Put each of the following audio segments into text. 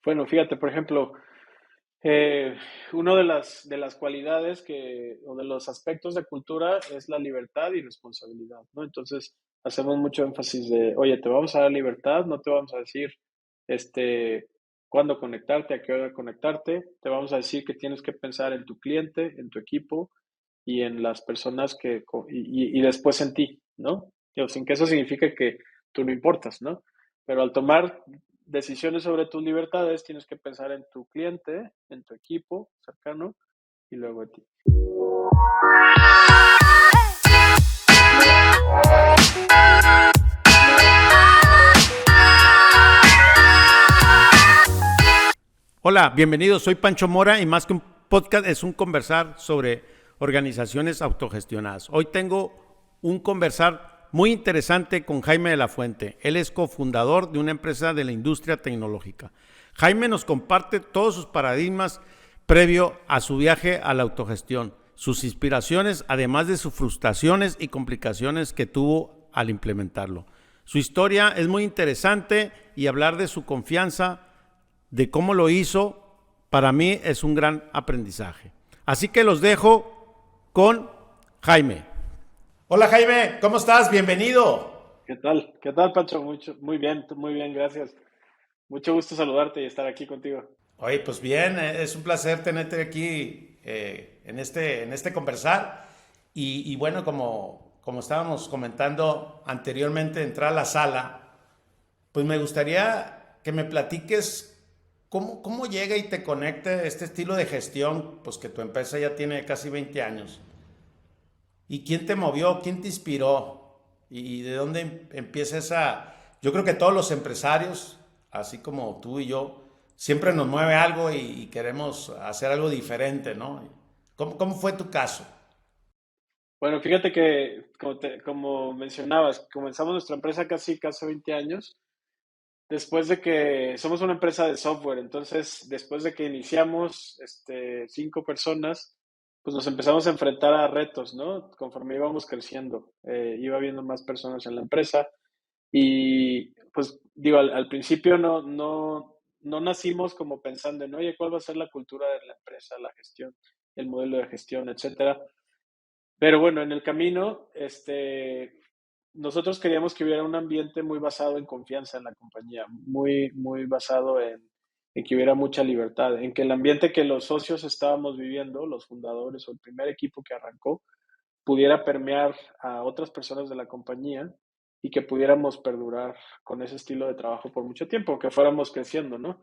Bueno, fíjate, por ejemplo, eh, una de las cualidades o de los aspectos de cultura es la libertad y responsabilidad, ¿no? Entonces, hacemos mucho énfasis de, oye, te vamos a dar libertad, no te vamos a decir, este, cuándo conectarte, a qué hora conectarte, te vamos a decir que tienes que pensar en tu cliente, en tu equipo y en las personas y después en ti, ¿no? Digo, sin que eso signifique que tú no importas, ¿no? Pero al tomar decisiones sobre tus libertades, tienes que pensar en tu cliente, en tu equipo cercano y luego en ti. Hola, bienvenidos. Soy Pancho Mora y más que un podcast es un conversar sobre organizaciones autogestionadas. Hoy tengo un conversar muy interesante con Jaime de la Fuente. Él es cofundador de una empresa de la industria tecnológica. Jaime nos comparte todos sus paradigmas previo a su viaje a la autogestión, sus inspiraciones, además de sus frustraciones y complicaciones que tuvo al implementarlo. Su historia es muy interesante y hablar de su confianza, de cómo lo hizo, para mí es un gran aprendizaje. Así que los dejo con Jaime. Hola Jaime, ¿cómo estás? Bienvenido. ¿Qué tal? ¿Qué tal, Pancho? Muy bien, gracias. Mucho gusto saludarte y estar aquí contigo. Oye, pues bien, es un placer tenerte aquí en este conversar. Y bueno, como estábamos comentando anteriormente, entrar a la sala, pues me gustaría que me platiques cómo llega y te conecta este estilo de gestión, pues que tu empresa ya tiene casi 20 años. ¿Y quién te movió? ¿Quién te inspiró? ¿Y de dónde empieza esa? Yo creo que todos los empresarios, así como tú y yo, siempre nos mueve algo y queremos hacer algo diferente, ¿no? ¿Cómo fue tu caso? Bueno, fíjate que, como mencionabas, comenzamos nuestra empresa casi 20 años. Después de que somos una empresa de software, entonces después de que iniciamos 5 personas, pues nos empezamos a enfrentar a retos, ¿no? Conforme íbamos creciendo, iba habiendo más personas en la empresa y pues digo, al principio no nacimos como pensando en, oye, ¿cuál va a ser la cultura de la empresa, la gestión, el modelo de gestión, etcétera? Pero bueno, en el camino, nosotros queríamos que hubiera un ambiente muy basado en confianza en la compañía, muy basado en que hubiera mucha libertad, en que el ambiente que los socios estábamos viviendo, los fundadores o el primer equipo que arrancó, pudiera permear a otras personas de la compañía y que pudiéramos perdurar con ese estilo de trabajo por mucho tiempo, que fuéramos creciendo, ¿no?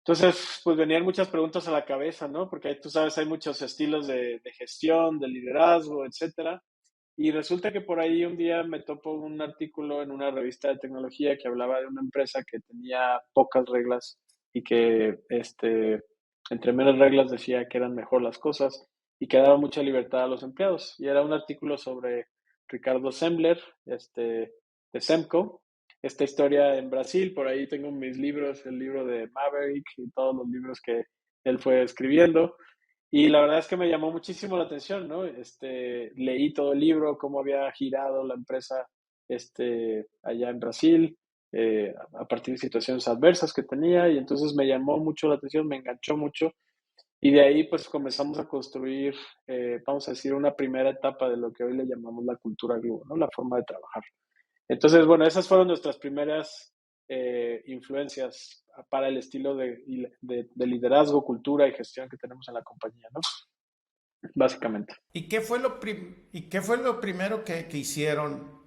Entonces, pues venían muchas preguntas a la cabeza, ¿no? Porque tú sabes, hay muchos estilos de gestión, de liderazgo, etcétera. Y resulta que por ahí un día me topo un artículo en una revista de tecnología que hablaba de una empresa que tenía pocas reglas y que entre menos reglas decía que eran mejor las cosas y que daba mucha libertad a los empleados. Y era un artículo sobre Ricardo Sembler, de Semco, esta historia en Brasil. Por ahí tengo mis libros, el libro de Maverick y todos los libros que él fue escribiendo. Y la verdad es que me llamó muchísimo la atención, ¿no? Leí todo el libro, cómo había girado la empresa allá en Brasil, a partir de situaciones adversas que tenía, y entonces me llamó mucho la atención, me enganchó mucho, y de ahí pues comenzamos a construir, vamos a decir, una primera etapa de lo que hoy le llamamos la cultura Globo, ¿no? La forma de trabajar. Entonces, bueno, esas fueron nuestras primeras influencias para el estilo de liderazgo, cultura y gestión que tenemos en la compañía, ¿no? Básicamente. ¿Y qué fue lo primero que hicieron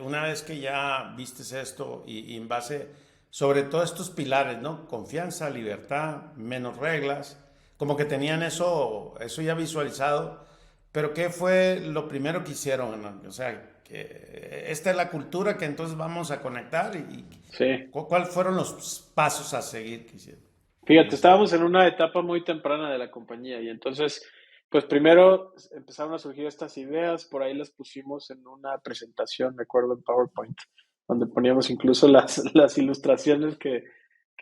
una vez que ya vistes esto y en base sobre todos estos pilares, ¿no? Confianza, libertad, menos reglas, como que tenían eso ya visualizado, pero ¿qué fue lo primero que hicieron, ¿no? O sea, que esta es la cultura que entonces vamos a conectar y Sí. ¿cuáles fueron los pasos a seguir que hicieron? Fíjate, estábamos en una etapa muy temprana de la compañía y entonces, pues primero empezaron a surgir estas ideas, por ahí las pusimos en una presentación, me acuerdo, en PowerPoint, donde poníamos incluso las ilustraciones que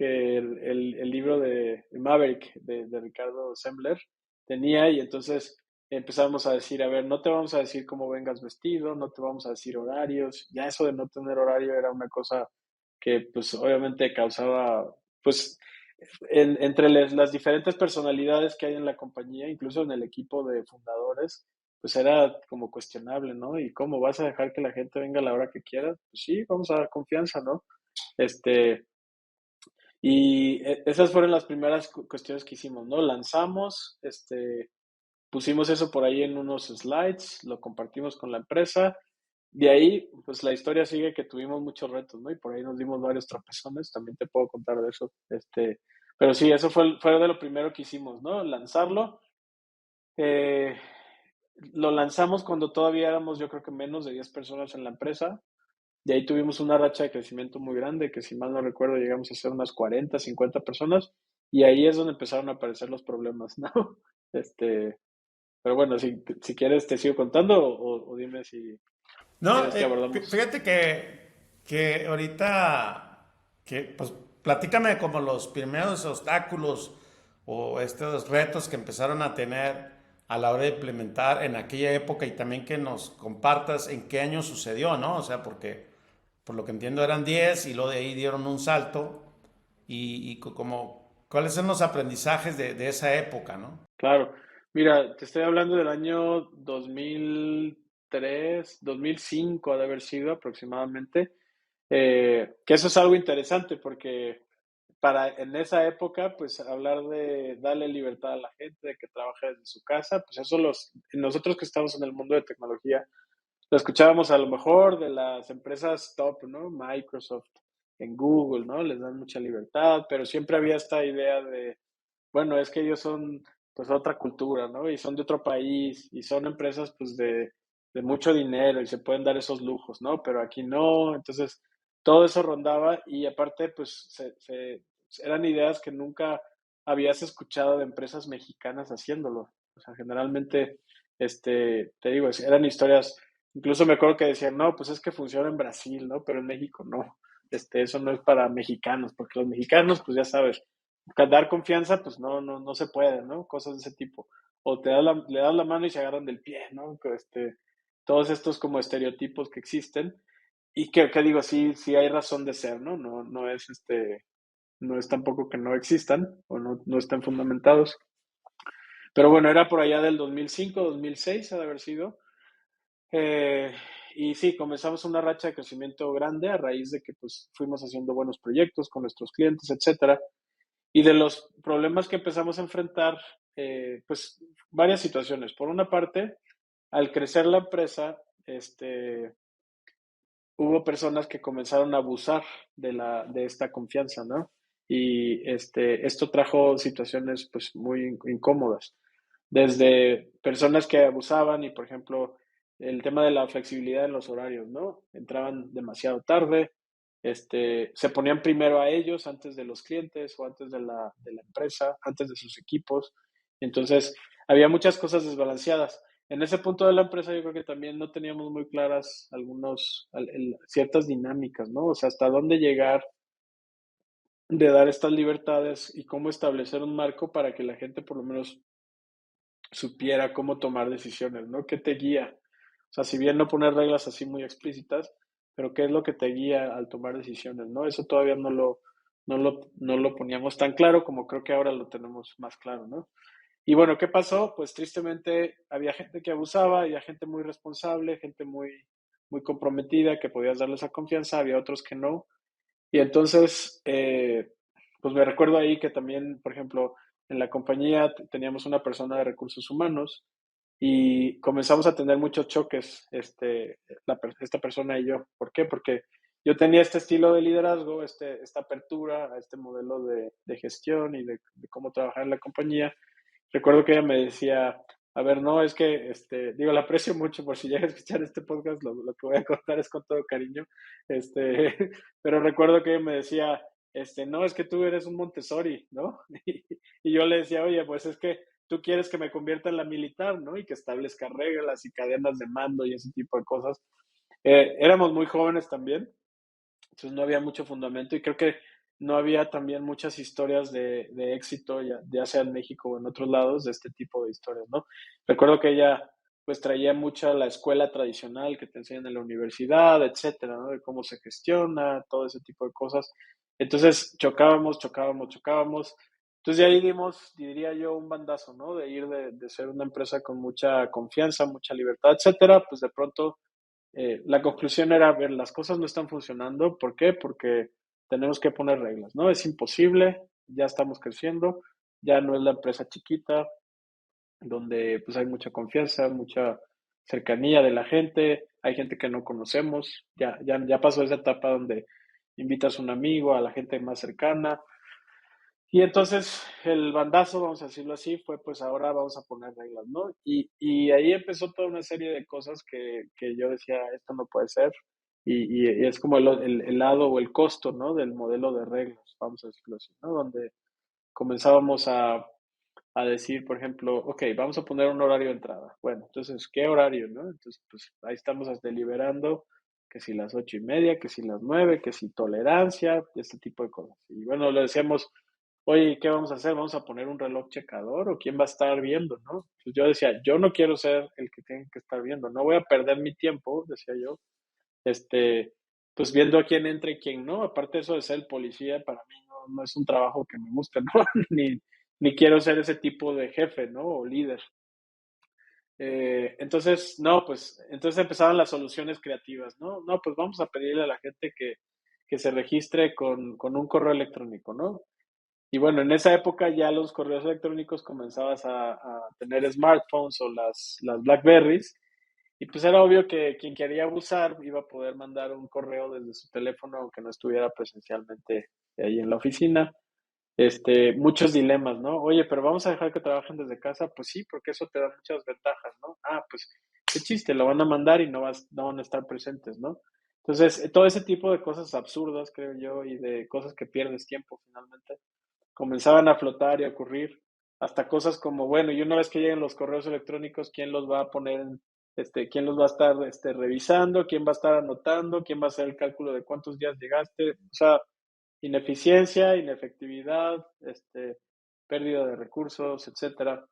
el libro de Maverick de Ricardo Sembler tenía, y entonces empezamos a decir, a ver, no te vamos a decir cómo vengas vestido, no te vamos a decir horarios, ya eso de no tener horario era una cosa que pues obviamente causaba, pues entre las diferentes personalidades que hay en la compañía, incluso en el equipo de fundadores, pues era como cuestionable, ¿no? ¿Y cómo vas a dejar que la gente venga a la hora que quiera? Pues sí, vamos a dar confianza, ¿no? Este, y esas fueron las primeras cuestiones que hicimos, ¿no? Lanzamos, pusimos eso por ahí en unos slides, lo compartimos con la empresa. De ahí, pues la historia sigue que tuvimos muchos retos, ¿no? Y por ahí nos dimos varios tropezones, también te puedo contar de eso. Pero sí, eso fue de lo primero que hicimos, ¿no? Lanzarlo. Eh, lo lanzamos cuando todavía éramos, yo creo que menos de 10 personas en la empresa. De ahí tuvimos una racha de crecimiento muy grande, que si mal no recuerdo llegamos a ser unas 40, 50 personas. Y ahí es donde empezaron a aparecer los problemas, ¿no? Este, pero bueno, si quieres te sigo contando o dime si No, quieres que abordamos. fíjate que ahorita, que pues platícame como los primeros obstáculos o estos retos que empezaron a tener a la hora de implementar en aquella época y también que nos compartas en qué año sucedió, ¿no? O sea, porque por lo que entiendo eran 10 y luego de ahí dieron un salto y como, ¿cuáles son los aprendizajes de esa época, ¿no? Claro, mira, te estoy hablando del año 2003, 2005 ha de haber sido aproximadamente, que eso es algo interesante porque en esa época, pues hablar de darle libertad a la gente, de que trabaje desde su casa, pues eso nosotros que estamos en el mundo de tecnología, lo escuchábamos a lo mejor de las empresas top, ¿no? Microsoft, en Google, ¿no? Les dan mucha libertad, pero siempre había esta idea de bueno, es que ellos son pues otra cultura, ¿no? Y son de otro país y son empresas pues de mucho dinero y se pueden dar esos lujos, ¿no? Pero aquí no, entonces todo eso rondaba y aparte pues eran ideas que nunca habías escuchado de empresas mexicanas haciéndolo. O sea, generalmente, te digo, eran historias, incluso me acuerdo que decían, no, pues es que funciona en Brasil, ¿no? Pero en México no. Eso no es para mexicanos, porque los mexicanos, pues ya sabes, dar confianza, pues no se puede, ¿no? Cosas de ese tipo. O le das la mano y se agarran del pie, ¿no? Todos estos como estereotipos que existen y que digo, sí hay razón de ser, ¿no? No es tampoco que no existan o no estén fundamentados. Pero bueno, era por allá del 2005, 2006, ha de haber sido. Eh, y sí, comenzamos una racha de crecimiento grande a raíz de que pues fuimos haciendo buenos proyectos con nuestros clientes, etcétera. Y de los problemas que empezamos a enfrentar, pues varias situaciones. Por una parte, al crecer la empresa, hubo personas que comenzaron a abusar de esta confianza, ¿no? Y esto trajo situaciones pues muy incómodas. Desde personas que abusaban y, por ejemplo, el tema de la flexibilidad en los horarios, ¿no? Entraban demasiado tarde, se ponían primero a ellos antes de los clientes o antes de la empresa, antes de sus equipos. Entonces, había muchas cosas desbalanceadas. En ese punto de la empresa yo creo que también no teníamos muy claras ciertas dinámicas, ¿no? O sea, hasta dónde llegar de dar estas libertades y cómo establecer un marco para que la gente por lo menos supiera cómo tomar decisiones, ¿no? ¿Qué te guía? O sea, si bien no poner reglas así muy explícitas, pero ¿qué es lo que te guía al tomar decisiones, ¿no? Eso todavía no lo poníamos tan claro como creo que ahora lo tenemos más claro, ¿no? Y bueno, ¿qué pasó? Pues tristemente había gente que abusaba, había gente muy responsable, gente muy comprometida, que podías darle esa confianza, había otros que no. Y entonces, pues me recuerdo ahí que también, por ejemplo, en la compañía teníamos una persona de recursos humanos y comenzamos a tener muchos choques, esta persona y yo. ¿Por qué? Porque yo tenía este estilo de liderazgo, esta apertura a este modelo de gestión y de cómo trabajar en la compañía. Recuerdo que ella me decía, a ver, no, es que, digo, la aprecio mucho por si llega a escuchar este podcast, lo que voy a contar es con todo cariño, pero recuerdo que ella me decía, no, es que tú eres un Montessori, ¿no? Y yo le decía, oye, pues es que tú quieres que me convierta en la militar, ¿no? Y que establezca reglas y cadenas de mando y ese tipo de cosas. Éramos muy jóvenes también, entonces no había mucho fundamento y creo que no había también muchas historias de éxito, ya sea en México o en otros lados, de este tipo de historias, ¿no? Recuerdo que ella pues traía mucha la escuela tradicional que te enseñan en la universidad, etcétera, ¿no? De cómo se gestiona, todo ese tipo de cosas. Entonces chocábamos. Entonces de ahí dimos, diría yo, un bandazo, ¿no? De ir de ser una empresa con mucha confianza, mucha libertad, etcétera, pues de pronto la conclusión era, ver, las cosas no están funcionando. ¿Por qué? Porque tenemos que poner reglas, ¿no? Es imposible, ya estamos creciendo, ya no es la empresa chiquita, donde pues hay mucha confianza, mucha cercanía de la gente, hay gente que no conocemos, ya pasó esa etapa donde invitas a un amigo, a la gente más cercana, y entonces el bandazo, vamos a decirlo así, fue pues ahora vamos a poner reglas, ¿no? Y ahí empezó toda una serie de cosas que yo decía, esto no puede ser, y es como el lado o el costo, ¿no? Del modelo de reglas, vamos a decirlo así, ¿no? Donde comenzábamos a decir, por ejemplo, ok, vamos a poner un horario de entrada. Bueno, entonces, ¿qué horario, no? Entonces, pues ahí estamos deliberando que si las 8:30, que si las 9, que si tolerancia, este tipo de cosas. Y bueno, le decíamos, oye, ¿qué vamos a hacer? ¿Vamos a poner un reloj checador o quién va a estar viendo, no? Pues yo decía, yo no quiero ser el que tenga que estar viendo, no voy a perder mi tiempo, decía yo, este, pues viendo a quién entra y quién no. Aparte eso de ser el policía, para mí no es un trabajo que me guste, ¿no? Ni quiero ser ese tipo de jefe, ¿no? O líder. Entonces, no, pues, entonces empezaban las soluciones creativas, ¿no? No, pues vamos a pedirle a la gente que se registre con un correo electrónico, ¿no? Y bueno, en esa época ya los correos electrónicos comenzabas a tener smartphones o las Blackberries, y pues era obvio que quien quería abusar iba a poder mandar un correo desde su teléfono, aunque no estuviera presencialmente ahí en la oficina. Muchos dilemas, ¿no? Oye, pero vamos a dejar que trabajen desde casa. Pues sí, porque eso te da muchas ventajas, ¿no? Ah, pues qué chiste, lo van a mandar y no van a estar presentes, ¿no? Entonces, todo ese tipo de cosas absurdas, creo yo, y de cosas que pierdes tiempo finalmente, comenzaban a flotar y a ocurrir, hasta cosas como, bueno, y una vez que lleguen los correos electrónicos, ¿quién los va a poner quién los va a estar revisando, quién va a estar anotando, quién va a hacer el cálculo de cuántos días llegaste? O sea, ineficiencia, inefectividad, pérdida de recursos, etcétera.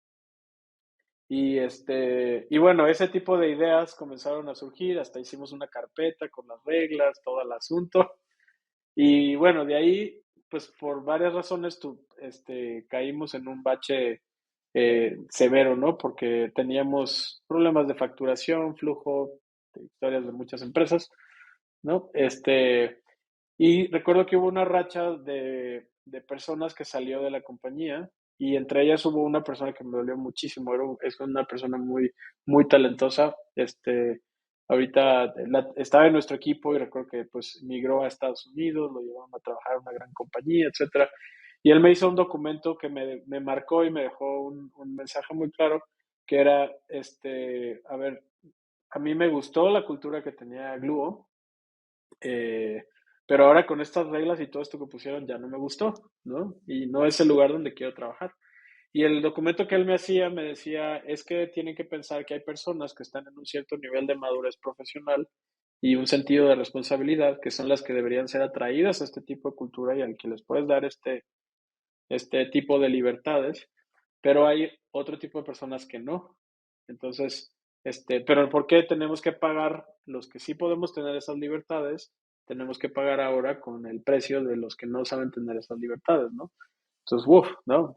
Y bueno, ese tipo de ideas comenzaron a surgir, hasta hicimos una carpeta con las reglas, todo el asunto. Y bueno, de ahí, pues por varias razones, caímos en un bache severo, ¿no? Porque teníamos problemas de facturación, flujo, de historias de muchas empresas, ¿no? Y recuerdo que hubo una racha de personas que salió de la compañía, y entre ellas hubo una persona que me dolió muchísimo. Es una persona muy, muy talentosa. Ahorita estaba en nuestro equipo y recuerdo que pues migró a Estados Unidos, lo llevaron a trabajar a una gran compañía, etcétera. Y él me hizo un documento que me marcó y me dejó un mensaje muy claro, que era, a ver, a mí me gustó la cultura que tenía Gluo, eh, pero ahora con estas reglas y todo esto que pusieron ya no me gustó, ¿no? Y no es el lugar donde quiero trabajar. Y el documento que él me hacía me decía, es que tienen que pensar que hay personas que están en un cierto nivel de madurez profesional y un sentido de responsabilidad, que son las que deberían ser atraídas a este tipo de cultura y al que les puedes dar este tipo de libertades, pero hay otro tipo de personas que no. Entonces, pero ¿por qué tenemos que pagar los que sí podemos tener esas libertades? Tenemos que pagar ahora con el precio de los que no saben tener esas libertades, ¿no? Entonces, uff, ¿no?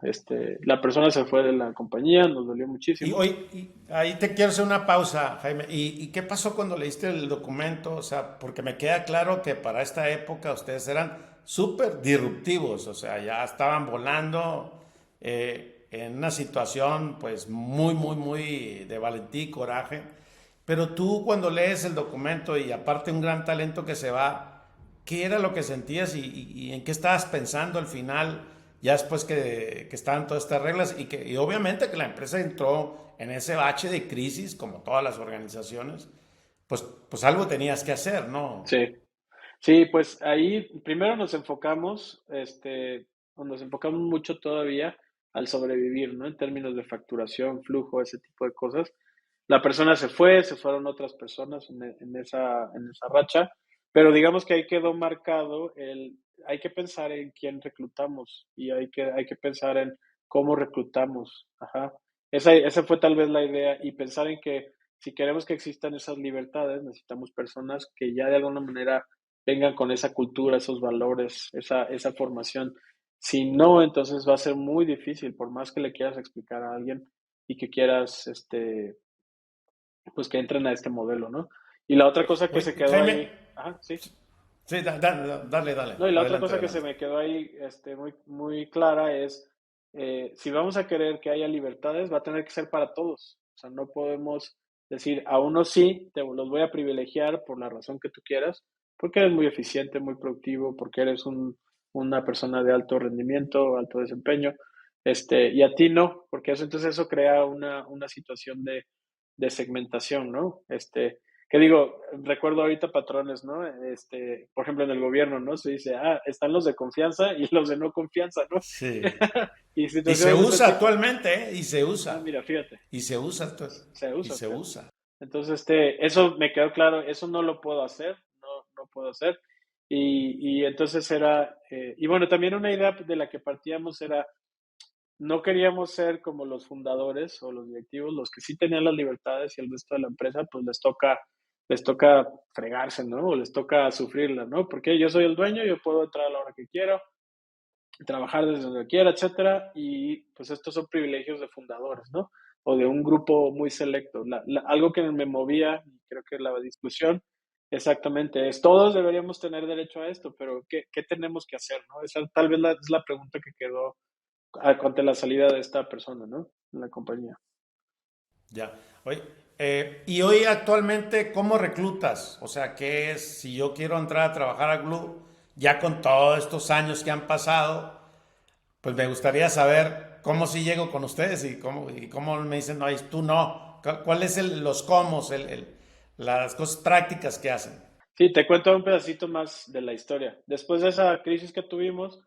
La persona se fue de la compañía, nos dolió Y muchísimo. hoy, ahí te quiero hacer una pausa, Jaime. ¿Y qué pasó cuando leíste el documento? O sea, porque me queda claro que para esta época ustedes eran súper disruptivos, o sea, ya estaban volando en una situación pues muy, muy, muy de valentía y coraje. Pero tú cuando lees el documento y aparte un gran talento que se va, ¿qué era lo que sentías y en qué estabas pensando al final, ya después que estaban todas estas reglas y obviamente que la empresa entró en ese bache de crisis, como todas las organizaciones, pues algo tenías que hacer, ¿no? Sí, sí, pues ahí primero nos enfocamos mucho todavía al sobrevivir, ¿no? En términos de facturación, flujo, ese tipo de cosas. La persona se fue, se fueron otras personas en esa racha, pero digamos que ahí quedó marcado hay que pensar en quién reclutamos y hay que pensar en cómo reclutamos. Ajá. Esa fue tal vez la idea, y pensar en que si queremos que existan esas libertades, necesitamos personas que ya de alguna manera vengan con esa cultura, esos valores, esa formación. Si no, entonces va a ser muy difícil, por más que le quieras explicar a alguien y que quieras, pues que entren a este modelo, ¿no? Y la otra cosa que Oye, se quedó Jaime, ahí, ajá, sí. sí, dale, dale, No, y la otra adelante, cosa que se adelante. me quedó ahí, muy, muy clara es, si vamos a querer que haya libertades, va a tener que ser para todos. O sea, no podemos decir, a unos sí, te los voy a privilegiar por la razón que tú quieras, porque eres muy eficiente, muy productivo, porque eres una persona de alto rendimiento, alto desempeño, y a ti no, porque entonces eso crea una situación de segmentación, ¿no? Que digo, recuerdo ahorita patrones, ¿no? Por ejemplo, en el gobierno, ¿no? Se dice, están los de confianza y los de no confianza, ¿no? Sí. Y Y se situaciones de ese usa tipo. actualmente, ¿eh? Y se usa. Mira, fíjate, Y se usa, se y usa, se fíjate. usa. Entonces, eso me quedó claro, eso no lo puedo hacer, no puedo hacer. Y entonces y bueno, también una idea de la que partíamos era, no queríamos ser como los fundadores o los directivos, los que sí tenían las libertades y el resto de la empresa, pues les toca fregarse, ¿no? O les toca sufrirla, ¿no? Porque yo soy el dueño, yo puedo entrar a la hora que quiero, trabajar desde donde quiera, etcétera, y pues estos son privilegios de fundadores, ¿no? O de un grupo muy selecto. Algo que me movía, y creo que la discusión, exactamente, es todos deberíamos tener derecho a esto, pero ¿qué tenemos que hacer, no? Esa tal vez es la pregunta que quedó ante la salida de esta persona, ¿no? En la compañía. Ya. Oye, y hoy actualmente, ¿cómo reclutas? O sea, ¿qué es? Si yo quiero entrar a trabajar a Glue, ya con todos estos años que han pasado, pues me gustaría saber cómo si llego con ustedes y cómo me dicen, no, tú no. ¿Cuál es los cómo, las cosas prácticas que hacen? Sí, te cuento un pedacito más de la historia. Después de esa crisis que tuvimos,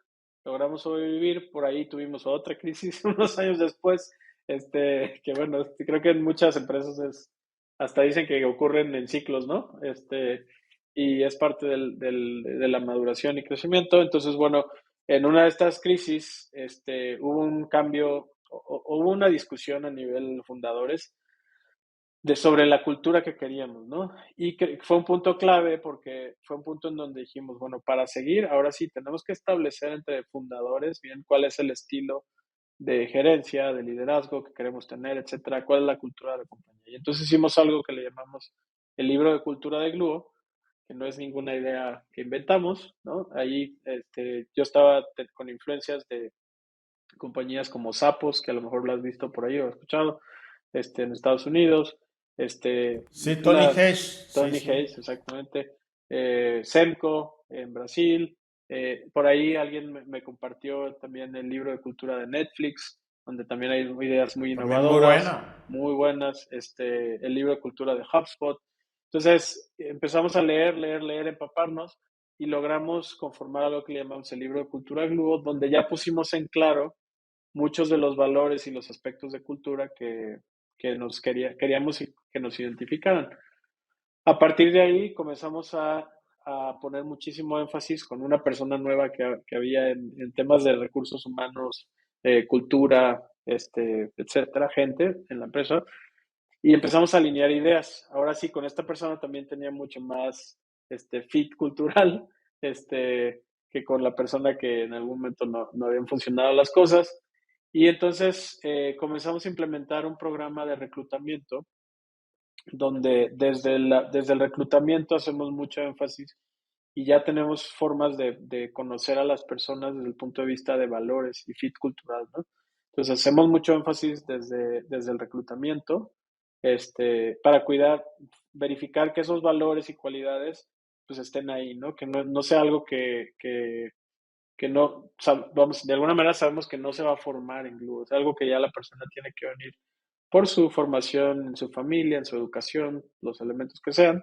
logramos sobrevivir. Por ahí tuvimos otra crisis unos años después, que bueno, creo que en muchas empresas hasta dicen que ocurren en ciclos, ¿no? Y es parte de la maduración y crecimiento. Entonces, bueno, en una de estas crisis, hubo un cambio, hubo una discusión a nivel fundadores sobre la cultura que queríamos, ¿no? Y que fue un punto clave porque fue un punto en donde dijimos, bueno, para seguir, ahora sí, tenemos que establecer entre fundadores bien cuál es el estilo de gerencia, de liderazgo que queremos tener, etcétera, cuál es la cultura de la compañía. Y entonces hicimos algo que le llamamos el libro de cultura de Gluo, que no es ninguna idea que inventamos, ¿no? Ahí yo estaba con influencias de compañías como Sapos, que a lo mejor lo has visto por ahí o escuchado, en Estados Unidos, Sí, Tony una Hesh, sí, Tony sí. Hayes, exactamente, Semco en Brasil, por ahí alguien me compartió también el libro de cultura de Netflix, donde también hay ideas muy También muy innovadoras, buena. muy buenas, el libro de cultura de HubSpot. Entonces empezamos a leer, leer, leer, empaparnos y logramos conformar algo que le llamamos el libro de cultura Gluo, donde ya pusimos en claro muchos de los valores y los aspectos de cultura que queríamos que nos identificaran. A partir de ahí comenzamos a poner muchísimo énfasis con una persona nueva que había en temas de recursos humanos, cultura, etcétera, gente en la empresa, y empezamos a alinear ideas. Ahora sí, con esta persona también tenía mucho más fit cultural, que con la persona que en algún momento no habían funcionado las cosas. Y entonces comenzamos a implementar un programa de reclutamiento donde desde el reclutamiento hacemos mucho énfasis y ya tenemos formas de conocer a las personas desde el punto de vista de valores y fit cultural, ¿no? Entonces hacemos mucho énfasis desde el reclutamiento, para verificar que esos valores y cualidades pues estén ahí, ¿no? Que no sea algo que no, vamos, de alguna manera sabemos que no se va a formar en Glue, es algo que ya la persona tiene que venir por su formación en su familia, en su educación, los elementos que sean.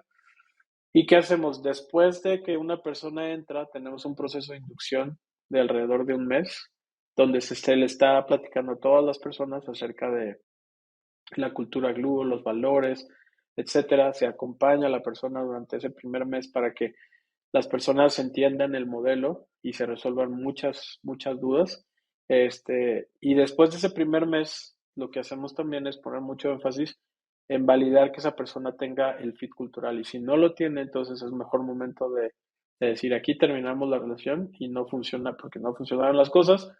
¿Y qué hacemos? Después de que una persona entra, tenemos un proceso de inducción de alrededor de un mes, donde se le está platicando a todas las personas acerca de la cultura Glue, los valores, etcétera. Se acompaña a la persona durante ese primer mes para que las personas entiendan el modelo y se resuelvan muchas, muchas dudas. Y después de ese primer mes, lo que hacemos también es poner mucho énfasis en validar que esa persona tenga el fit cultural. Y si no lo tiene, entonces es mejor momento de decir, aquí terminamos la relación y no funciona porque no funcionaron las cosas,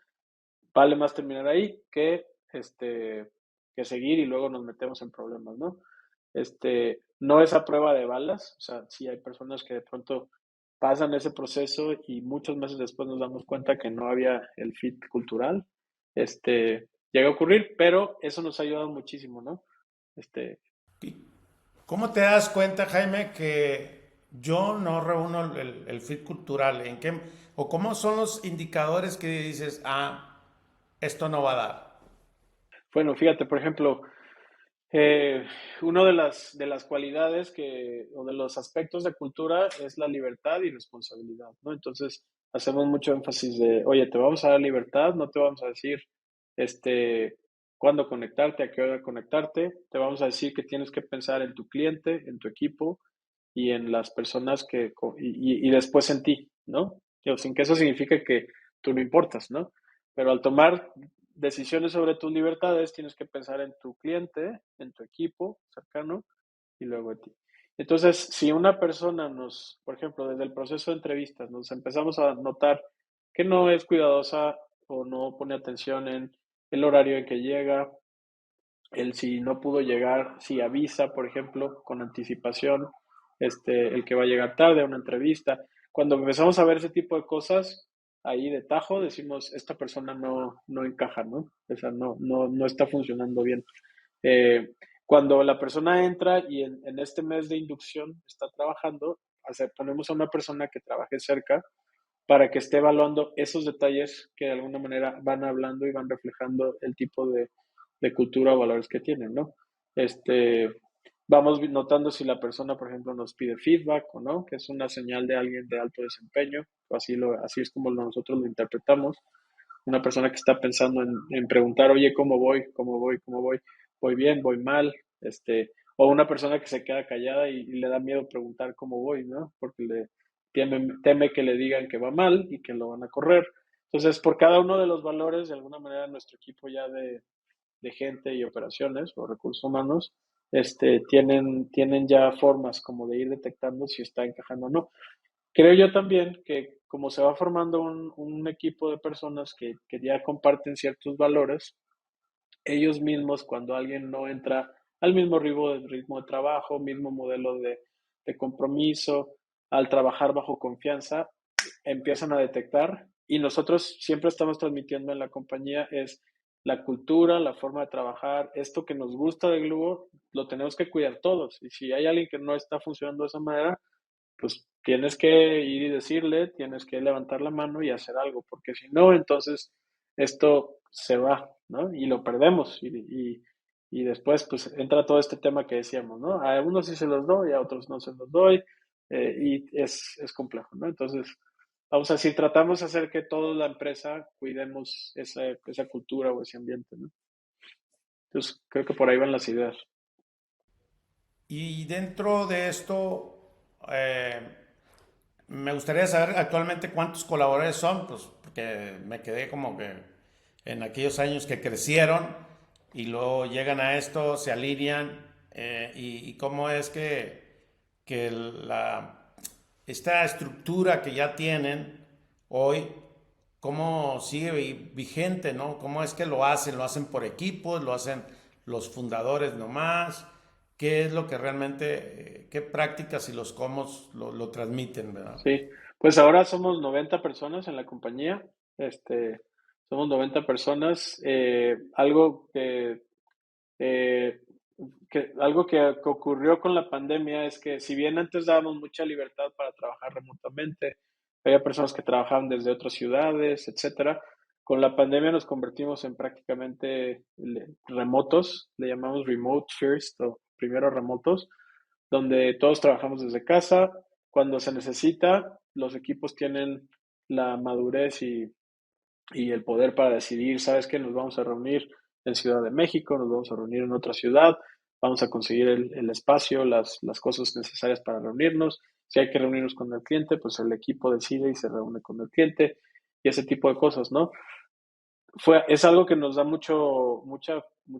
vale más terminar ahí que seguir y luego nos metemos en problemas, ¿no? No es a prueba de balas, o sea, sí hay personas que de pronto pasan ese proceso y muchos meses después nos damos cuenta que no había el fit cultural. Llega a ocurrir, pero eso nos ha ayudado muchísimo, ¿no? Este, ¿Cómo te das cuenta, Jaime, que yo no reúno el fit cultural? ¿En qué, o cómo son los indicadores que dices, esto no va a dar? bueno, fíjate, por ejemplo, Eh, una de las cualidades o de los aspectos de cultura es la libertad y responsabilidad, ¿no? Entonces, hacemos mucho énfasis de, oye, te vamos a dar libertad, no te vamos a decir, cuándo conectarte, a qué hora conectarte, te vamos a decir que tienes que pensar en tu cliente, en tu equipo y en las personas y después en ti, ¿no? Sin que eso signifique que tú no importas, ¿no? Pero al tomar decisiones sobre tus libertades, tienes que pensar en tu cliente, en tu equipo cercano y luego en ti. Entonces, si una persona por ejemplo, desde el proceso de entrevistas, nos empezamos a notar que no es cuidadosa o no pone atención en el horario en que llega, el si no pudo llegar, si avisa, por ejemplo, con anticipación, el que va a llegar tarde a una entrevista. Cuando empezamos a ver ese tipo de cosas, ahí de tajo decimos, esta persona no encaja, ¿no? O sea, no está funcionando bien. Eh, Cuando la persona entra y en este mes de inducción está trabajando, ponemos a una persona que trabaje cerca para que esté evaluando esos detalles que de alguna manera van hablando y van reflejando el tipo de cultura o valores que tienen, ¿no? Este, Vamos notando si la persona, por ejemplo, nos pide feedback o no, que es una señal de alguien de alto desempeño, o así es como nosotros lo interpretamos. Una persona que está pensando en preguntar, oye, ¿cómo voy? ¿Cómo voy? ¿Cómo voy? ¿Voy bien? ¿Voy mal? O una persona que se queda callada y le da miedo preguntar cómo voy, ¿no? Porque teme que le digan que va mal y que lo van a correr. Entonces, por cada uno de los valores, de alguna manera, nuestro equipo ya de gente y operaciones o recursos humanos, tienen ya formas como de ir detectando si está encajando o no. Creo yo también que como se va formando un equipo de personas que ya comparten ciertos valores, ellos mismos cuando alguien no entra al mismo ritmo de trabajo, mismo modelo de compromiso, al trabajar bajo confianza, empiezan a detectar y nosotros siempre estamos transmitiendo en la compañía es la cultura, la forma de trabajar, esto que nos gusta de Globo, lo tenemos que cuidar todos. Y si hay alguien que no está funcionando de esa manera, pues tienes que ir y decirle, tienes que levantar la mano y hacer algo, porque si no, entonces esto se va, ¿no? Y lo perdemos. Y después, pues entra todo este tema que decíamos, ¿no? A unos sí se los doy, a otros no se los doy, y es complejo, ¿no? Entonces, vamos a decir, tratamos de hacer que toda la empresa cuidemos esa cultura o ese ambiente, ¿no? Entonces, creo que por ahí van las ideas. Y dentro de esto, me gustaría saber actualmente cuántos colaboradores son, pues porque me quedé como que en aquellos años que crecieron y luego llegan a esto, se alinean y cómo es que esta estructura que ya tienen hoy, cómo sigue vigente, ¿no? ¿Cómo es que lo hacen por equipos, lo hacen los fundadores nomás? ¿Qué es lo que realmente, qué prácticas y los cómo lo transmiten, ¿verdad? Sí, pues ahora somos 90 personas en la compañía. Este, Somos 90 personas. Eh, algo que ocurrió con la pandemia es que si bien antes dábamos mucha libertad para trabajar remotamente, había personas que trabajaban desde otras ciudades, etcétera. Con la pandemia nos convertimos en prácticamente remotos, le llamamos remote first o primero remotos, donde todos trabajamos desde casa. Cuando se necesita, los equipos tienen la madurez y el poder para decidir, ¿sabes qué? Nos vamos a reunir en Ciudad de México, nos vamos a reunir en otra ciudad, vamos a conseguir el espacio, las cosas necesarias para reunirnos. Si hay que reunirnos con el cliente, pues el equipo decide y se reúne con el cliente y ese tipo de cosas, ¿no? Es algo que nos da mucho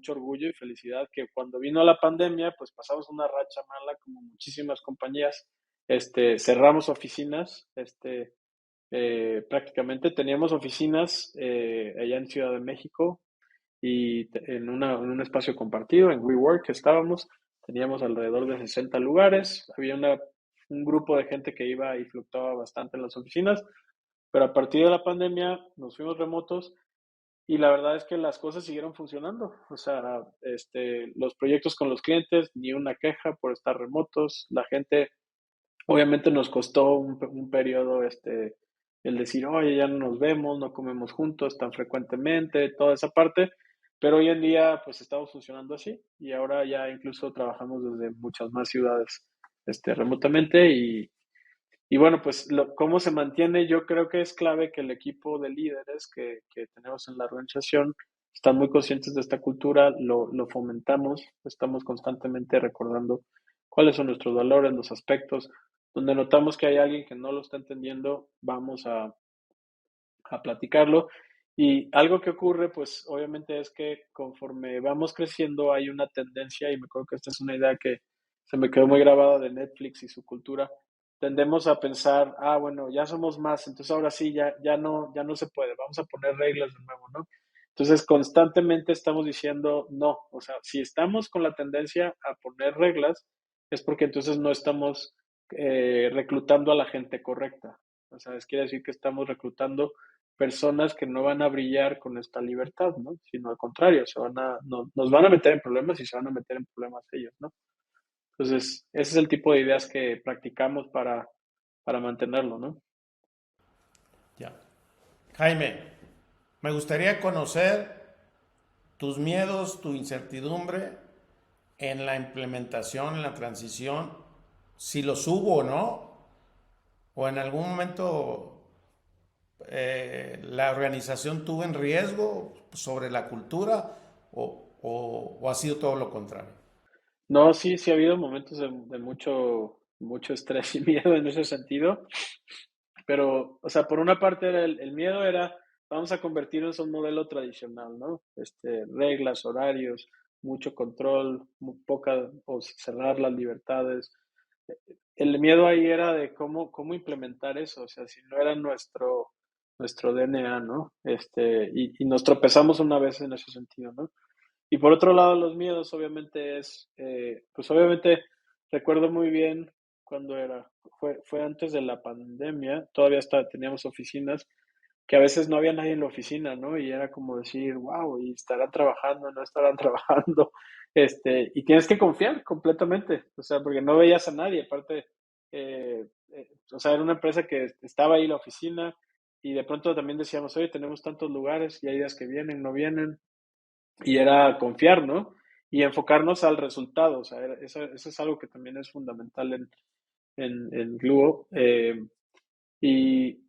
orgullo y felicidad que cuando vino la pandemia, pues pasamos una racha mala como muchísimas compañías cerramos oficinas, prácticamente teníamos oficinas allá en Ciudad de México y en un espacio compartido, en WeWork que estábamos, teníamos alrededor de 60 lugares, había un grupo de gente que iba y fluctuaba bastante en las oficinas, pero a partir de la pandemia nos fuimos remotos y la verdad es que las cosas siguieron funcionando. O sea, los proyectos con los clientes, ni una queja por estar remotos. La gente, obviamente nos costó un periodo, el decir, oye, ya no nos vemos, no comemos juntos tan frecuentemente, toda esa parte. Pero hoy en día, pues estamos funcionando así y ahora ya incluso trabajamos desde muchas más ciudades, remotamente y bueno, pues cómo se mantiene, yo creo que es clave que el equipo de líderes que tenemos en la organización están muy conscientes de esta cultura, lo fomentamos, estamos constantemente recordando cuáles son nuestros valores, los aspectos, donde notamos que hay alguien que no lo está entendiendo, vamos a platicarlo. Y algo que ocurre, pues obviamente es que conforme vamos creciendo hay una tendencia, y me acuerdo que esta es una idea que se me quedó muy grabada de Netflix y su cultura, tendemos a pensar, bueno, ya somos más, entonces ahora sí, ya no se puede, vamos a poner reglas de nuevo, ¿no? Entonces constantemente estamos diciendo no, o sea, si estamos con la tendencia a poner reglas, es porque entonces no estamos reclutando a la gente correcta. O sea, quiere decir que estamos reclutando personas que no van a brillar con esta libertad, ¿no? Sino al contrario, nos van a meter en problemas y se van a meter en problemas ellos, ¿no? Entonces, ese es el tipo de ideas que practicamos para mantenerlo, ¿no? Ya. Jaime, me gustaría conocer tus miedos, tu incertidumbre en la implementación, en la transición, si los hubo o no, o en algún momento la organización tuvo en riesgo sobre la cultura o ha sido todo lo contrario. No, sí ha habido momentos de mucho estrés y miedo en ese sentido, pero, o sea, por una parte el miedo era, vamos a convertirnos en un modelo tradicional, ¿no? Reglas, horarios, mucho control, poca, o cerrar las libertades. El miedo ahí era de cómo implementar eso, o sea, si no era nuestro DNA, ¿no? Y nos tropezamos una vez en ese sentido, ¿no? Y por otro lado, los miedos, obviamente, pues obviamente recuerdo muy bien cuando fue antes de la pandemia, todavía teníamos oficinas, que a veces no había nadie en la oficina, ¿no? Y era como decir, wow, y estarán trabajando, no estarán trabajando, y tienes que confiar completamente, o sea, porque no veías a nadie, aparte, o sea, era una empresa que estaba ahí la oficina, y de pronto también decíamos, oye, tenemos tantos lugares, y hay días que vienen, no vienen, y era confiar, ¿no? Y enfocarnos al resultado, o sea, eso es algo que también es fundamental en Gluo. Y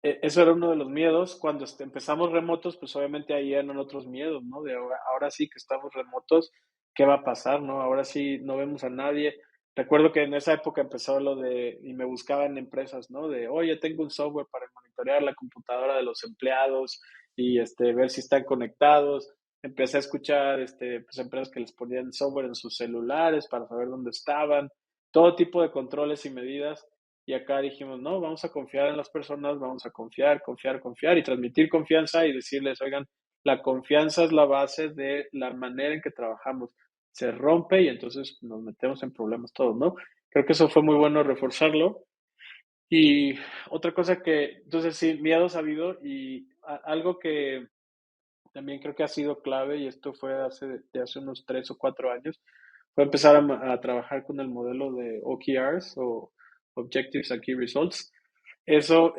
eso era uno de los miedos. Cuando empezamos remotos, pues obviamente ahí eran otros miedos, ¿no? De ahora sí que estamos remotos, ¿qué va a pasar, no? Ahora sí no vemos a nadie. Recuerdo que en esa época empezó y me buscaban empresas, ¿no? De, oye, tengo un software para monitorear la computadora de los empleados y ver si están conectados. Empecé a escuchar, pues empresas que les ponían software en sus celulares para saber dónde estaban, todo tipo de controles y medidas. Y acá dijimos, no, vamos a confiar en las personas, vamos a confiar y transmitir confianza y decirles, oigan, la confianza es la base de la manera en que trabajamos. Se rompe y entonces nos metemos en problemas todos, ¿no? Creo que eso fue muy bueno reforzarlo. Y otra cosa entonces sí, miedos ha habido y algo que también creo que ha sido clave, y esto fue de hace unos 3 o 4 años, fue empezar a trabajar con el modelo de OKRs o Objectives and Key Results. Eso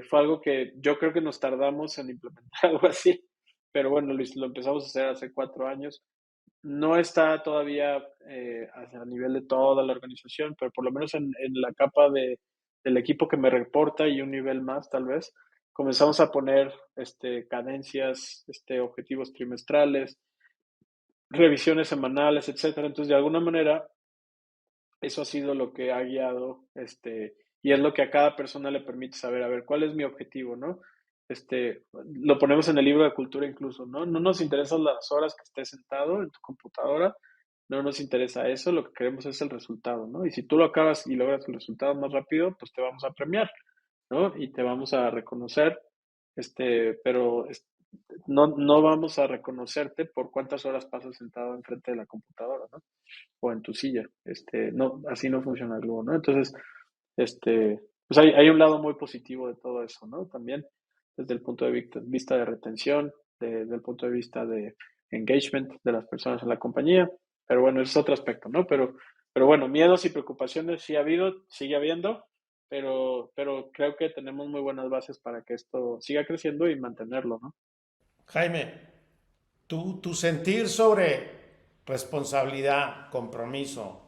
fue algo que yo creo que nos tardamos en implementar algo así, pero bueno, lo empezamos a hacer hace 4 años. No está todavía a nivel de toda la organización, pero por lo menos en la capa del equipo que me reporta y un nivel más tal vez, comenzamos a poner cadencias, objetivos trimestrales, revisiones semanales, etcétera. Entonces, de alguna manera, eso ha sido lo que ha guiado, y es lo que a cada persona le permite saber, a ver, ¿cuál es mi objetivo, no? Lo ponemos en el libro de cultura incluso, ¿no? No nos interesan las horas que estés sentado en tu computadora, no nos interesa eso, lo que queremos es el resultado, ¿no? Y si tú lo acabas y logras el resultado más rápido, pues te vamos a premiar, ¿no? Y te vamos a reconocer, pero no vamos a reconocerte por cuántas horas pasas sentado enfrente de la computadora, ¿no? O en tu silla. No, así no funciona el globo, ¿no? Entonces, pues hay un lado muy positivo de todo eso, ¿no? También desde el punto de vista de retención, desde el punto de vista de engagement de las personas en la compañía, pero bueno, ese es otro aspecto, ¿no? Pero bueno, miedos y preocupaciones sí ha habido, sigue habiendo, pero creo que tenemos muy buenas bases para que esto siga creciendo y mantenerlo, ¿no? Jaime, tu sentir sobre responsabilidad, compromiso,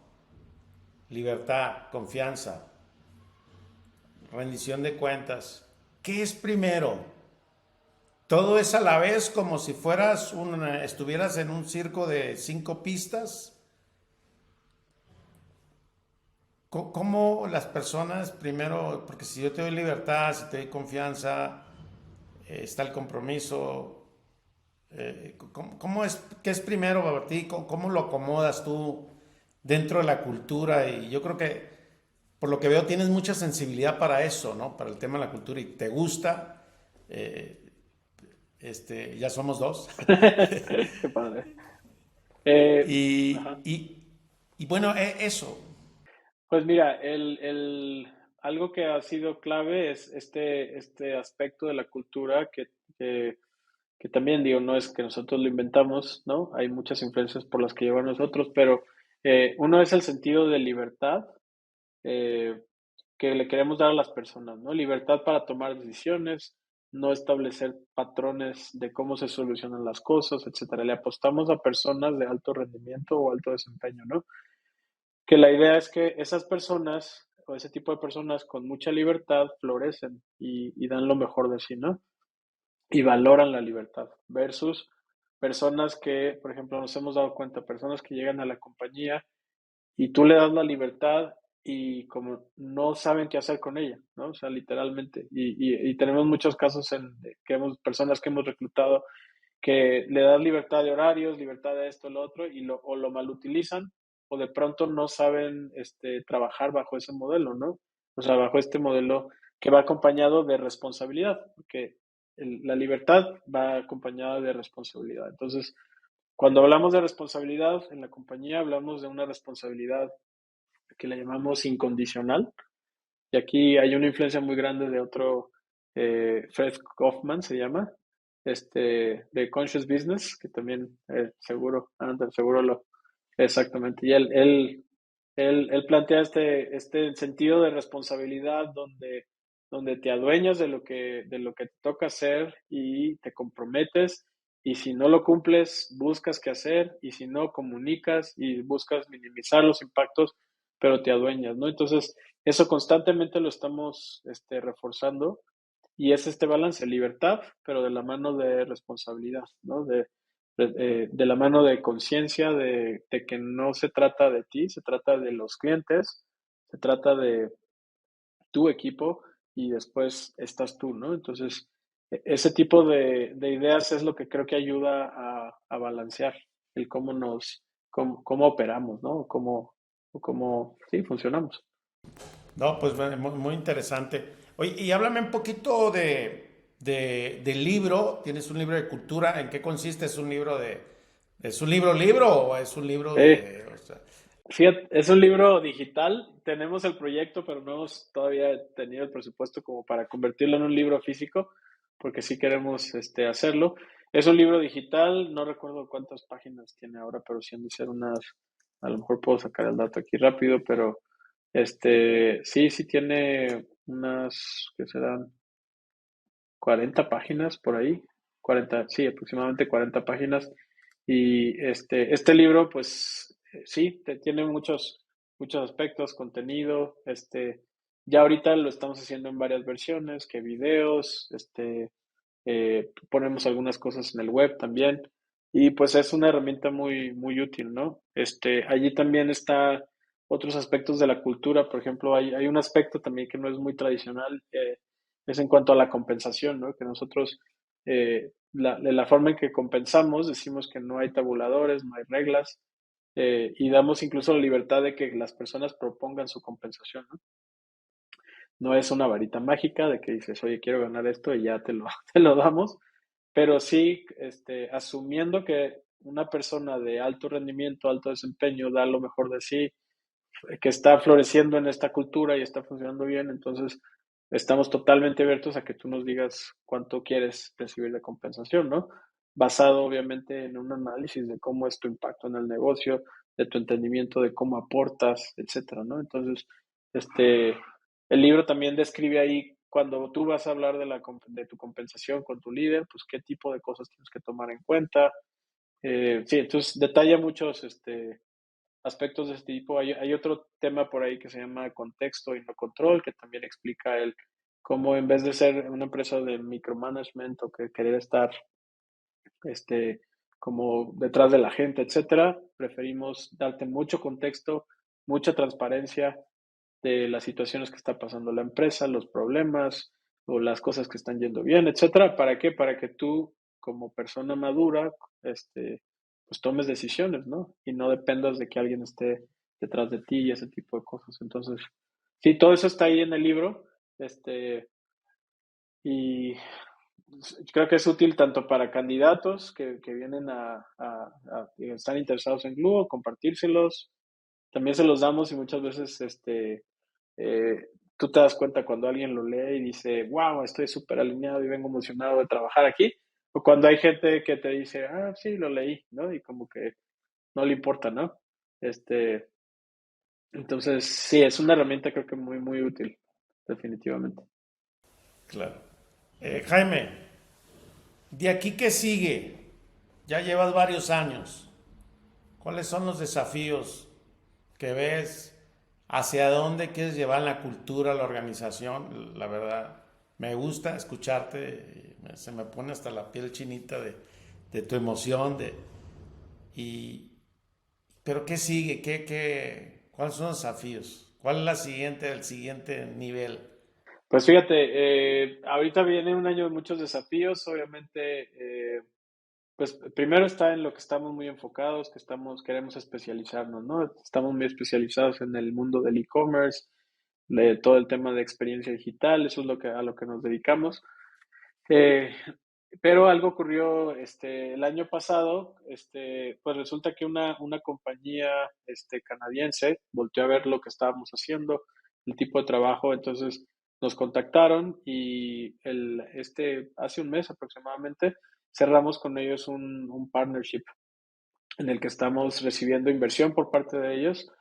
libertad, confianza, rendición de cuentas, ¿qué es primero? Todo es a la vez como si estuvieras en un circo de 5 pistas. ¿Cómo las personas primero, porque si yo te doy libertad, si te doy confianza, está el compromiso, qué es primero para ti? ¿Cómo lo acomodas tú dentro de la cultura? Y yo creo que, por lo que veo, tienes mucha sensibilidad para eso, ¿no? Para el tema de la cultura y te gusta. eh, ya somos dos. Qué padre. y, Ajá. y, y bueno, eso. Pues mira, algo que ha sido clave es este aspecto de la cultura que, que también digo, no es que nosotros lo inventamos, ¿no? Hay muchas influencias por las que llevan nosotros, pero uno es el sentido de libertad eh, que le queremos dar a las personas, ¿no? Libertad para tomar decisiones, no establecer patrones de cómo se solucionan las cosas, etcétera. Le apostamos a personas de alto rendimiento o alto desempeño, ¿no? Que la idea es que esas personas o ese tipo de personas con mucha libertad florecen y dan lo mejor de sí, ¿no? Y valoran la libertad versus personas que, por ejemplo, nos hemos dado cuenta, personas que llegan a la compañía y tú le das la libertad y como no saben qué hacer con ella, ¿no? O sea, literalmente. Y tenemos muchos casos personas que hemos reclutado que le das libertad de horarios, libertad de esto, lo otro, o lo malutilizan, o de pronto no saben trabajar bajo ese modelo, ¿no? O sea, bajo este modelo que va acompañado de responsabilidad, porque la libertad va acompañada de responsabilidad. Entonces, cuando hablamos de responsabilidad en la compañía, hablamos de una responsabilidad que le llamamos incondicional, y aquí hay una influencia muy grande de otro, Fred Kaufman se llama, de Conscious Business, que también seguro exactamente. Y él plantea este sentido de responsabilidad donde te adueñas de lo que te toca hacer y te comprometes. Y si no lo cumples, buscas qué hacer. Y si no, comunicas y buscas minimizar los impactos, pero te adueñas, ¿no? Entonces, eso constantemente lo estamos reforzando y es este balance, libertad, pero de la mano de responsabilidad, ¿no? De la mano de conciencia de que no se trata de ti, se trata de los clientes, se trata de tu equipo y después estás tú, ¿no? Entonces, ese tipo de ideas es lo que creo que ayuda a balancear el cómo operamos, ¿no? O cómo, sí, funcionamos. No, pues muy, muy interesante. Oye, y háblame un poquito del libro. ¿Tienes un libro de cultura? ¿En qué consiste? ¿Es un libro o es un libro Eh, o sea, Fíjate, es un libro digital, tenemos el proyecto, pero no hemos todavía tenido el presupuesto como para convertirlo en un libro físico, porque sí queremos hacerlo. Es un libro digital, no recuerdo cuántas páginas tiene ahora, pero sí han de ser a lo mejor puedo sacar el dato aquí rápido, pero sí tiene unas, que serán 40 páginas por ahí, 40 sí, aproximadamente 40 páginas. Y este libro, pues sí, tiene muchos aspectos, contenido, ya ahorita lo estamos haciendo en varias versiones, que videos, ponemos algunas cosas en el web también, y pues es una herramienta muy, muy útil, ¿no? Allí también está otros aspectos de la cultura, por ejemplo, hay un aspecto también que no es muy tradicional, es en cuanto a la compensación, ¿no? Que nosotros, de la forma en que compensamos, decimos que no hay tabuladores, no hay reglas, y damos incluso la libertad de que las personas propongan su compensación, ¿no? No es una varita mágica de que dices, oye, quiero ganar esto y ya te lo damos, pero sí, asumiendo que una persona de alto rendimiento, alto desempeño, da lo mejor de sí, que está floreciendo en esta cultura y está funcionando bien, entonces estamos totalmente abiertos a que tú nos digas cuánto quieres recibir de compensación, ¿no? Basado obviamente en un análisis de cómo es tu impacto en el negocio, de tu entendimiento de cómo aportas, etcétera, ¿no? Entonces, este, el libro también describe ahí cuando tú vas a hablar de tu compensación con tu líder, pues qué tipo de cosas tienes que tomar en cuenta. Sí, entonces detalla muchos, aspectos de este tipo. Hay otro tema por ahí que se llama contexto y no control, que también explica el cómo en vez de ser una empresa de micromanagement o que querer estar este, como detrás de la gente, etcétera, preferimos darte mucho contexto, mucha transparencia de las situaciones que está pasando la empresa, los problemas o las cosas que están yendo bien, etcétera. ¿Para qué? Para que tú, como persona madura, pues tomes decisiones, ¿no? Y no dependas de que alguien esté detrás de ti y ese tipo de cosas. Entonces, sí, todo eso está ahí en el libro, y creo que es útil tanto para candidatos que vienen que están interesados en Glue, compartírselos. También se los damos y muchas veces tú te das cuenta cuando alguien lo lee y dice, wow, estoy súper alineado y vengo emocionado de trabajar aquí. O cuando hay gente que te dice, ah, sí, lo leí, ¿no? Y como que no le importa, ¿no? Este, entonces, sí, es una herramienta creo que muy, muy útil, definitivamente. Claro. Jaime, ¿de aquí qué sigue? Ya llevas varios años. ¿Cuáles son los desafíos que ves? ¿Hacia dónde quieres llevar la cultura, la organización? La verdad, me gusta escucharte. Se me pone hasta la piel chinita de tu emoción. Y, pero ¿qué sigue? ¿Cuáles son los desafíos? ¿Cuál es el siguiente nivel? Pues fíjate, ahorita viene un año de muchos desafíos, obviamente, pues primero está en lo que estamos muy enfocados, queremos especializarnos, ¿no? Estamos muy especializados en el mundo del e-commerce, de todo el tema de experiencia digital, eso es a lo que nos dedicamos. Eh, pero algo ocurrió el año pasado, pues resulta que una compañía canadiense volteó a ver lo que estábamos haciendo, el tipo de trabajo, entonces nos contactaron y hace un mes aproximadamente cerramos con ellos un partnership en el que estamos recibiendo inversión por parte de ellos,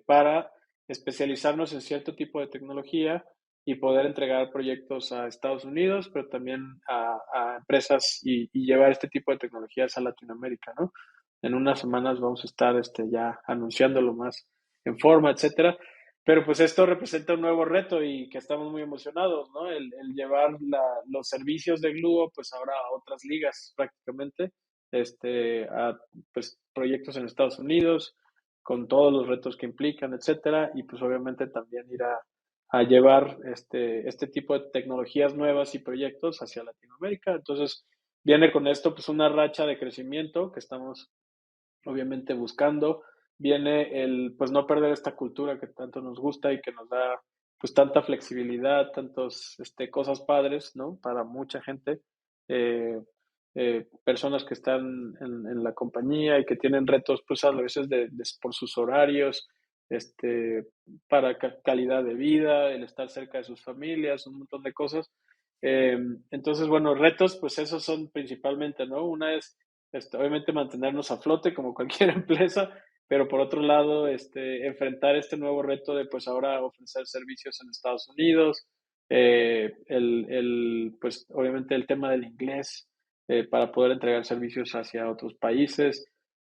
para especializarnos en cierto tipo de tecnología y poder entregar proyectos a Estados Unidos, pero también a empresas y llevar este tipo de tecnologías a Latinoamérica, ¿no? En unas semanas vamos a estar ya anunciándolo más en forma, etcétera. Pero pues esto representa un nuevo reto y que estamos muy emocionados, ¿no? El llevar los servicios de Gluo pues ahora a otras ligas prácticamente, a pues proyectos en Estados Unidos, con todos los retos que implican, etcétera, y pues obviamente también ir a llevar este tipo de tecnologías nuevas y proyectos hacia Latinoamérica. Entonces, viene con esto pues una racha de crecimiento que estamos obviamente buscando. Viene el pues no perder esta cultura que tanto nos gusta y que nos da pues tanta flexibilidad, tantos cosas padres, ¿no? Para mucha gente. Eh, Personas que están en la compañía y que tienen retos, pues a veces por sus horarios, para calidad de vida, el estar cerca de sus familias, un montón de cosas. Eh, entonces, bueno, retos, pues esos son principalmente, ¿no? Una es, obviamente, mantenernos a flote como cualquier empresa, pero por otro lado, enfrentar este nuevo reto de, pues ahora ofrecer servicios en Estados Unidos, pues obviamente el tema del inglés, para poder entregar servicios hacia otros países,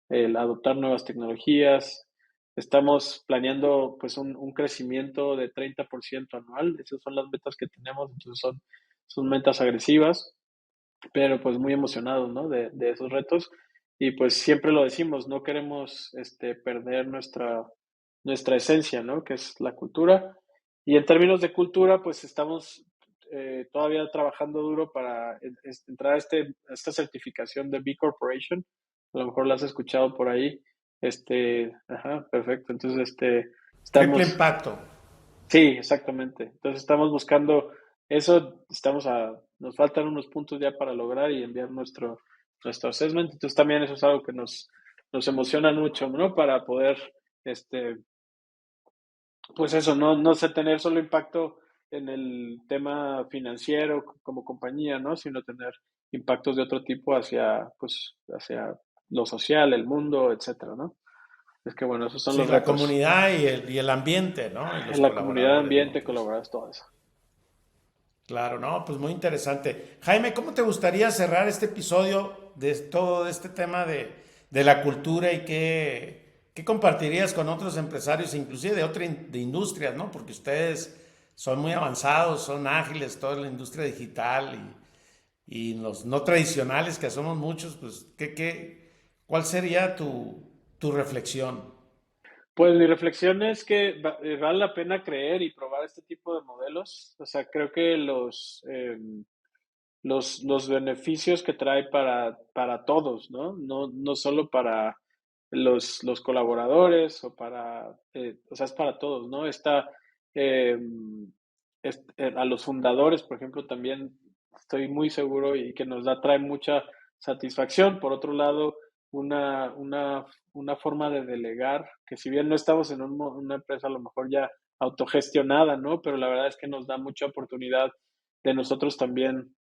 el adoptar nuevas tecnologías. Estamos planeando pues un crecimiento de 30% anual. Esas son las metas que tenemos, entonces son metas agresivas, pero pues muy emocionados, ¿no? De esos retos. Y pues siempre lo decimos, no queremos perder nuestra esencia, ¿no? Que es la cultura. Y en términos de cultura, pues estamos todavía trabajando duro para entrar a esta certificación de B Corporation. A lo mejor la has escuchado por ahí. Ajá, perfecto. Entonces, Triple estamos, impacto. sí, exactamente. Entonces estamos buscando eso, nos faltan unos puntos ya para lograr y enviar nuestro assessment. Entonces también eso es algo que nos emociona mucho, ¿no? Para poder, este, pues eso, no sé, tener solo impacto en el tema financiero como compañía, ¿no? Sino tener impactos de otro tipo hacia lo social, el mundo, etcétera, ¿no? Es que bueno, esos son Sí, los la retos. comunidad y el ambiente, ¿no? Y los En la comunidad de colaboradores, ¿no? ambiente, Pues colaboradores, todo eso. claro, no, pues muy interesante. Jaime, ¿cómo te gustaría cerrar este episodio de todo este tema de la cultura y qué compartirías con otros empresarios, inclusive de de industrias, ¿no? Porque ustedes son muy avanzados, son ágiles, toda la industria digital y los no tradicionales, que somos muchos, pues, ¿cuál sería tu reflexión? Pues mi reflexión es que vale la pena creer y probar este tipo de modelos. O sea, creo que los beneficios que trae para todos, ¿no? No solo para los colaboradores o sea, es para todos, ¿no? Eh, a los fundadores, por ejemplo, también estoy muy seguro y que trae mucha satisfacción. Por otro lado, una, una, una forma de delegar, que si bien no estamos en una empresa a lo mejor ya autogestionada, ¿no? Pero la verdad es que nos da mucha oportunidad de nosotros también.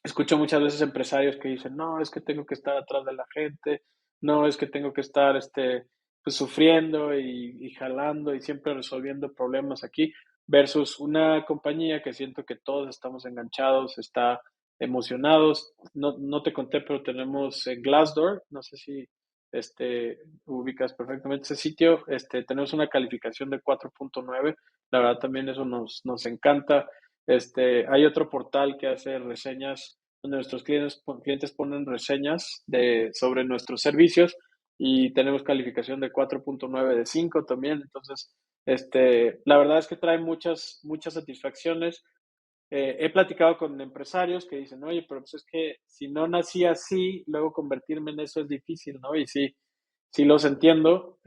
Escucho muchas veces empresarios que dicen, no, es que tengo que estar atrás de la gente, no, es que tengo que estar pues, sufriendo y jalando y siempre resolviendo problemas aquí, versus una compañía que siento que todos estamos enganchados, está emocionados. No te conté, pero tenemos Glassdoor, no sé si ubicas perfectamente ese sitio, tenemos una calificación de 4.9. La verdad también eso nos encanta. Hay otro portal que hace reseñas donde nuestros clientes ponen reseñas sobre nuestros servicios y tenemos calificación de 4.9 de 5 también. Entonces, la verdad es que trae muchas satisfacciones. He platicado con empresarios que dicen, oye, pero pues es que si no nací así, luego convertirme en eso es difícil, ¿no? Y sí los entiendo,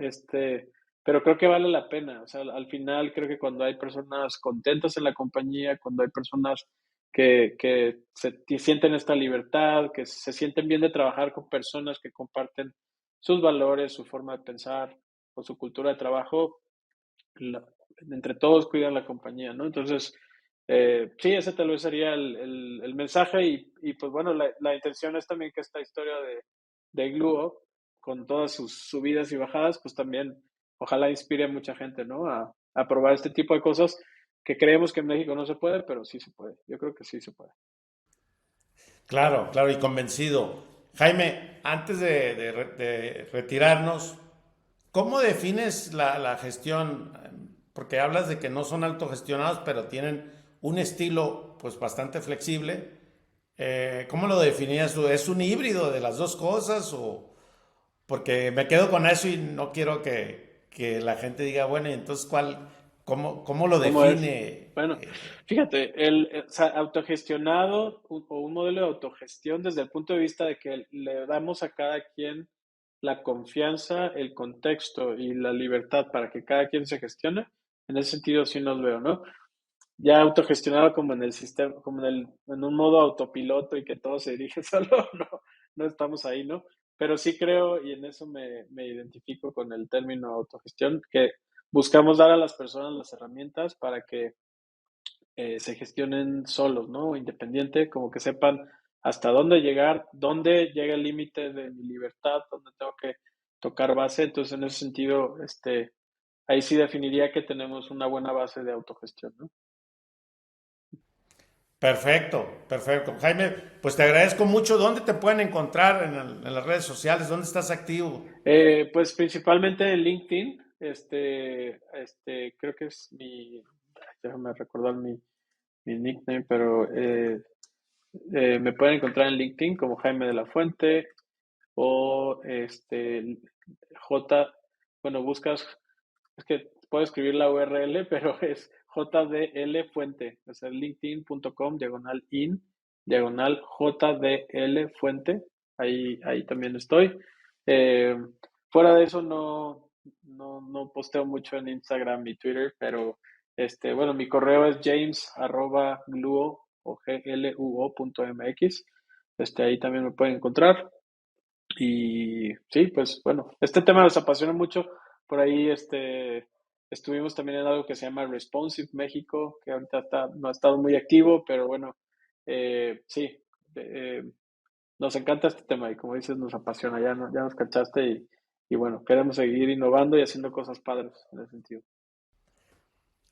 pero creo que vale la pena. O sea, al final creo que cuando hay personas contentas en la compañía, cuando hay personas que sienten esta libertad, que se sienten bien de trabajar con personas que comparten sus valores, su forma de pensar o su cultura de trabajo, la- entre todos cuidan la compañía, ¿no? Entonces, sí, ese tal vez sería el mensaje y pues bueno, la intención es también que esta historia de Gluo, con todas sus subidas y bajadas, pues también ojalá inspire a mucha gente, ¿no? A probar este tipo de cosas que creemos que en México no se puede, pero sí se puede. Yo creo que sí se puede. Claro, claro, y convencido. Jaime, antes de retirarnos, ¿cómo defines la gestión? Porque hablas de que no son autogestionados, pero tienen un estilo pues bastante flexible. ¿Cómo lo definirías tú? ¿Es un híbrido de las dos cosas? Porque me quedo con eso y no quiero que la gente diga, bueno, ¿y entonces cómo lo ¿Cómo es? define? Bueno, fíjate, o sea, autogestionado o un modelo de autogestión desde el punto de vista de que le damos a cada quien la confianza, el contexto y la libertad para que cada quien se gestione. En ese sentido sí nos veo, ¿no? Ya autogestionado como en el sistema, en un modo autopiloto y que todo se dirige solo, no estamos ahí, ¿no? Pero sí creo, y en eso me identifico con el término autogestión, que buscamos dar a las personas las herramientas para que se gestionen solos, ¿no? Independiente, como que sepan hasta dónde llegar, dónde llega el límite de mi libertad, dónde tengo que tocar base. Entonces, en ese sentido, ahí sí definiría que tenemos una buena base de autogestión, ¿no? Perfecto, perfecto. Jaime, pues te agradezco mucho. ¿Dónde te pueden encontrar en las redes sociales? ¿Dónde estás activo? Pues principalmente en LinkedIn, creo que es déjame recordar mi nickname, pero me pueden encontrar en LinkedIn como Jaime de la Fuente o J, bueno, buscas, es que puedo escribir la URL, pero es JDL Fuente, o sea, linkedin.com, diagonal in, diagonal JDL Fuente, ahí también estoy. Eh, Fuera de eso no posteo mucho en Instagram y Twitter, pero bueno, mi correo es james@gluo o gluo.mx. Ahí también me pueden encontrar. Y sí, pues bueno, este tema nos apasiona mucho. Por ahí estuvimos también en algo que se llama Responsive México, que ahorita no ha estado muy activo, pero bueno, sí, eh, nos encanta este tema y como dices, nos apasiona, ya nos cachaste y bueno, queremos seguir innovando y haciendo cosas padres en ese sentido.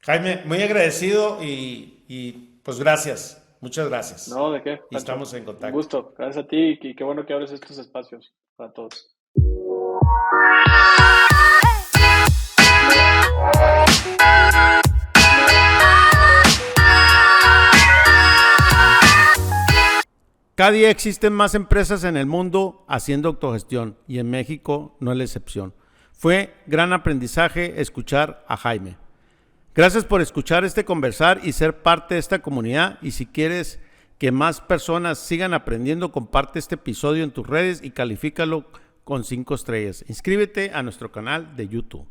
Jaime, muy agradecido y pues gracias, muchas gracias. No, ¿de qué, Y Pancho? estamos en Un contacto. gusto, gracias a ti y qué bueno que abres estos espacios para todos. Cada día existen más empresas en el mundo haciendo autogestión y en México no es la excepción. Fue gran aprendizaje escuchar a Jaime. Gracias por escuchar este conversar y ser parte de esta comunidad. Y si quieres que más personas sigan aprendiendo, comparte este episodio en tus redes y califícalo con 5 estrellas. Inscríbete a nuestro canal de YouTube.